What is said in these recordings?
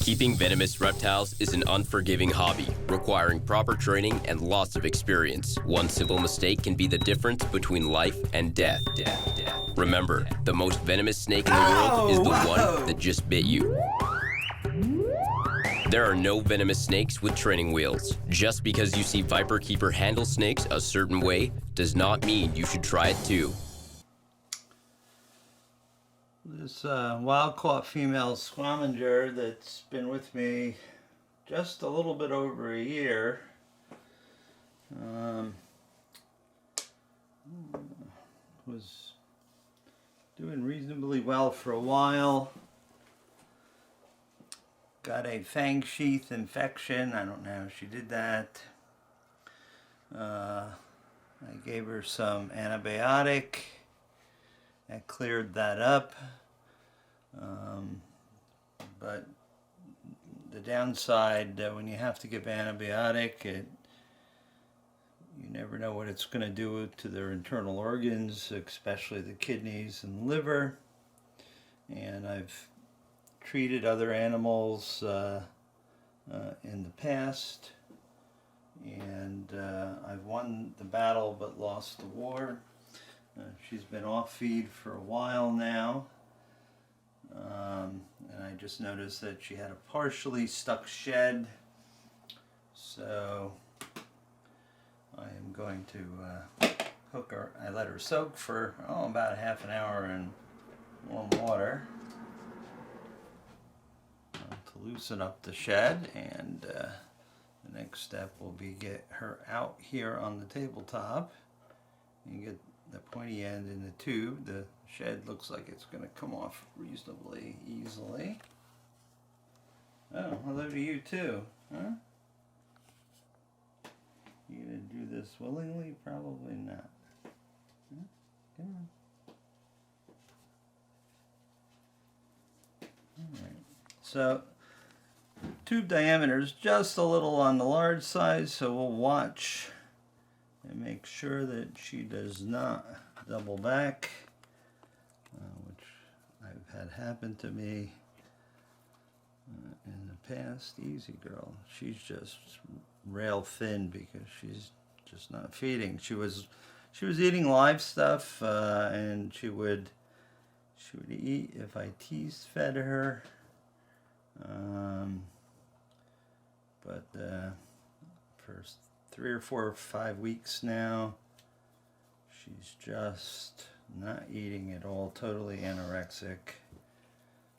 Keeping venomous reptiles is an unforgiving hobby, requiring proper training and lots of experience. One simple mistake can be the difference between life and death. Remember, the most venomous snake in the world is the one that just bit you. There are no venomous snakes with training wheels. Just because you see viperkeeper handle snakes a certain way does not mean you should try it too. This wild-caught female squaminger that's been with me just a little bit over a year was doing reasonably well for a while. Got a fang sheath infection. I don't know how she did that. I gave her some antibiotic. That cleared that up. But the downside, when you have to give antibiotic, you never know what it's going to do to their internal organs, especially the kidneys and liver. And I've treated other animals in the past, and I've won the battle but lost the war. She's been off feed for a while now, and I just noticed that she had a partially stuck shed, so I am going to hook her. I let her soak for about a half an hour in warm water to loosen up the shed, and the next step will be get her out here on the tabletop and get the pointy end in the tube. The shed looks like it's going to come off reasonably easily. Oh, hello to you too, huh? You gonna do this willingly? Probably not. Huh? Come on. Alright. So, tube diameter is just a little on the large side, so we'll watch and make sure that she does not double back, which I've had happen to me in the past. Easy girl. She's just rail thin because she's just not feeding. She was eating live stuff, and she would eat if I teased fed her. But for 3 or 4 or 5 weeks now, she's just not eating at all, totally anorexic.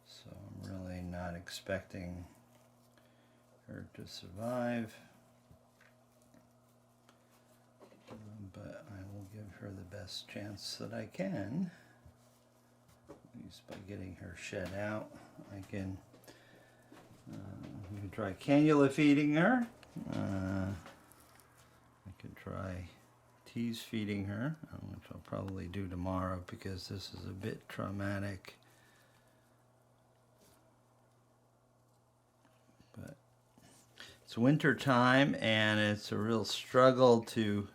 So I'm really not expecting her to survive. But I will give her the best chance that I can, at least by getting her shed out. I can we can try cannula feeding her. I could try tease feeding her, which I'll probably do tomorrow because this is a bit traumatic. But it's winter time and it's a real struggle to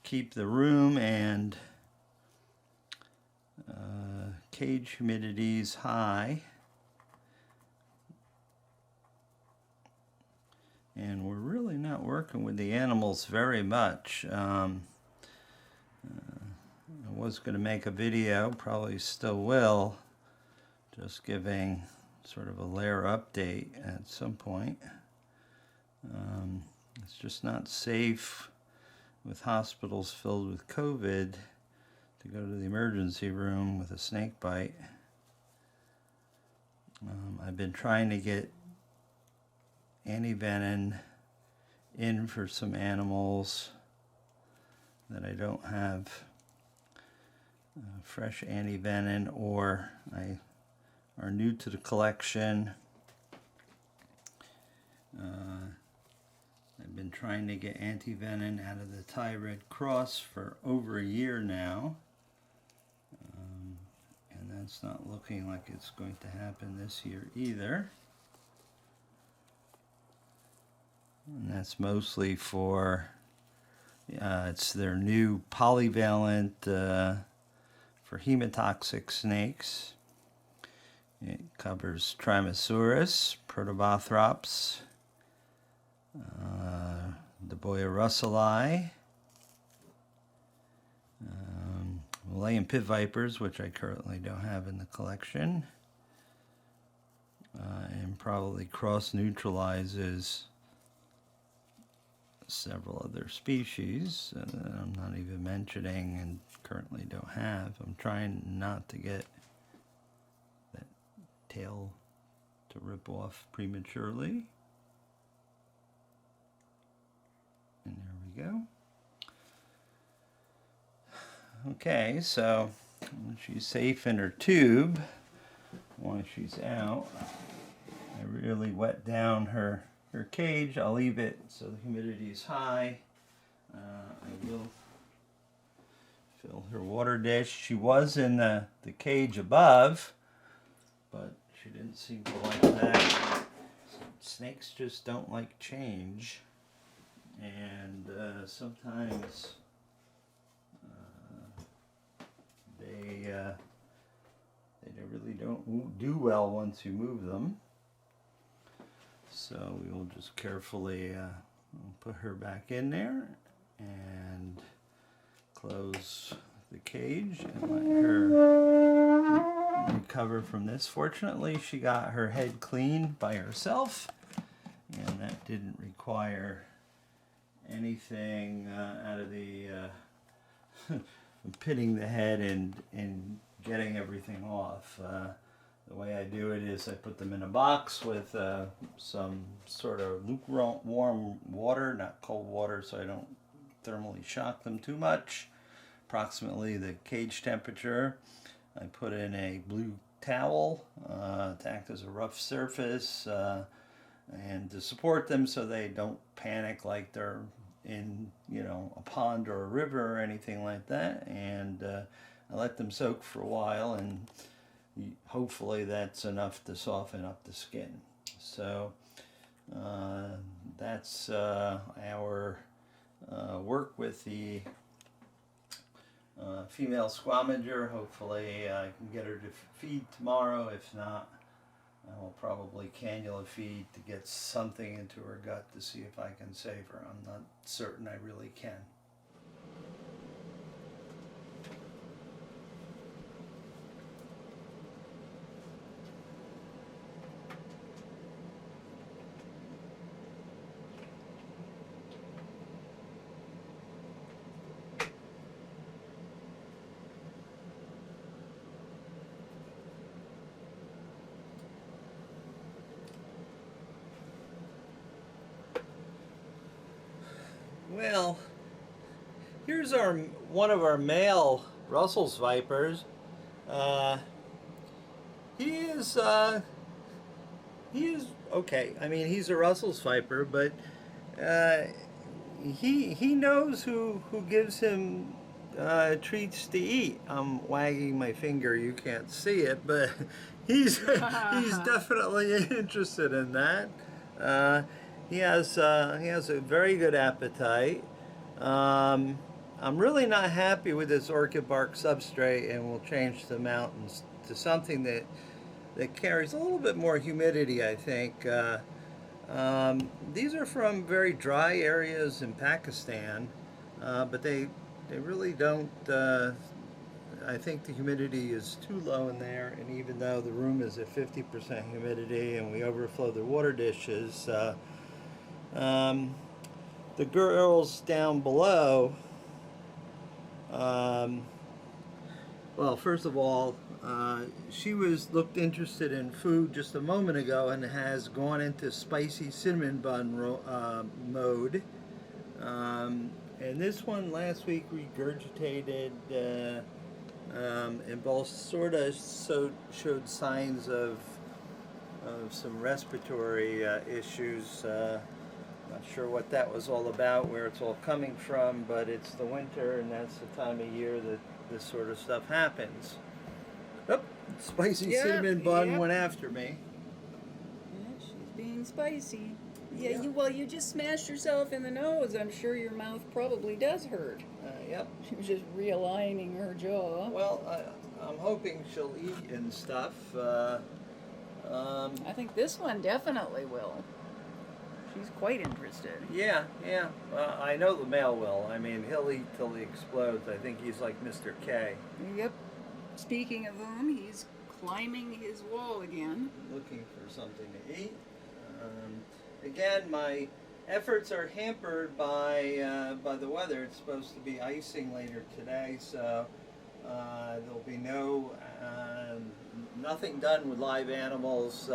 keep the room and cage humidities high. And we're really not working with the animals very much. I was going to make a video, probably still will, just giving sort of a layer update at some point. It's just not safe with hospitals filled with COVID to go to the emergency room with a snake bite. I've been trying to get antivenin in for some animals that I don't have fresh antivenin or are new to the collection. I've been trying to get antivenin out of the Thai Red Cross for over a year now, and that's not looking like it's going to happen this year either. And that's mostly for, it's their new polyvalent for hemotoxic snakes. It covers Trymosaurus, Protobothrops, Deboia russeli, Malayan pit vipers, which I currently don't have in the collection, and probably cross-neutralizes several other species that I'm not even mentioning and currently don't have. I'm trying not to get that tail to rip off prematurely. And there we go. Okay, so she's safe in her tube. Once she's out, I really wet down her cage. I'll leave it so the humidity is high. I will fill her water dish. She was in the cage above, but she didn't seem to like that. Snakes just don't like change, and sometimes they really don't do well once you move them. So we will just carefully put her back in there and close the cage and let her recover from this. Fortunately, she got her head cleaned by herself, and that didn't require anything out of the pitting the head and getting everything off. The way I do it is I put them in a box with some sort of lukewarm water, not cold water, so I don't thermally shock them too much. Approximately the cage temperature. I put in a blue towel to act as a rough surface and to support them so they don't panic like they're in, a pond or a river or anything like that. And I let them soak for a while, and hopefully that's enough to soften up the skin. So that's our work with the female squamager. Hopefully I can get her to feed tomorrow. If not, I will probably cannula feed to get something into her gut to see if I can save her. I'm not certain I really can. Well, here's one of our male Russell's vipers. He is okay. I mean, he's a Russell's viper, but he knows who gives him treats to eat. I'm wagging my finger. You can't see it, but he's definitely interested in that. He has a very good appetite. I'm really not happy with this orchid bark substrate, and we'll change the mountains to something that carries a little bit more humidity, I think. These are from very dry areas in Pakistan, but they really don't. I think the humidity is too low in there, and even though the room is at 50% humidity and we overflow the water dishes, the girls down below, well, first of all, she looked interested in food just a moment ago and has gone into spicy cinnamon bun mode. And this one last week regurgitated and both sort of showed signs of some respiratory issues. Not sure what that was all about, where it's all coming from, but it's the winter, and that's the time of year that this sort of stuff happens. Oh, spicy cinnamon bun went after me. Yeah, she's being spicy. Yeah, you just smashed yourself in the nose. I'm sure your mouth probably does hurt. Yep. She was just realigning her jaw. Well, I'm hoping she'll eat and stuff. I think this one definitely will. She's quite interested. Yeah, yeah. I know the male will. I mean, he'll eat till he explodes. I think he's like Mr. K. Yep. Speaking of whom, he's climbing his wall again. Looking for something to eat. Again, my efforts are hampered by the weather. It's supposed to be icing later today, so there'll be nothing done with live animals.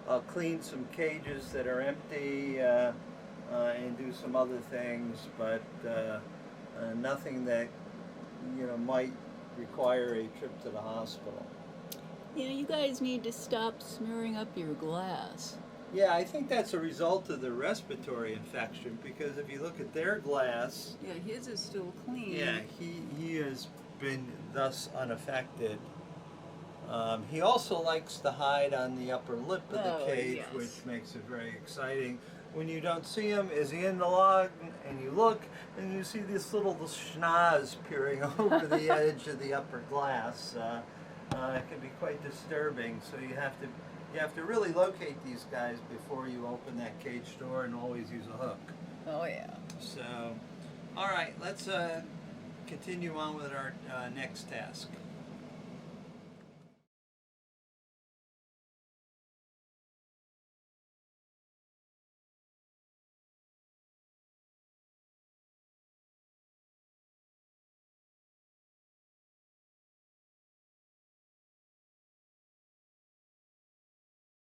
I'll clean some cages that are empty and do some other things, but nothing that might require a trip to the hospital. Yeah, you guys need to stop smearing up your glass. Yeah, I think that's a result of the respiratory infection, because if you look at their glass, Yeah, his is still clean. yeah, he has been thus unaffected. He also likes to hide on the upper lip of the cage, yes. which makes it very exciting. When you don't see him, is he in the log? And you look, and you see this little schnoz peering over the edge of the upper glass. It can be quite disturbing. So you have to really locate these guys before you open that cage door, and always use a hook. Oh, yeah. So, all right, let's continue on with our next task.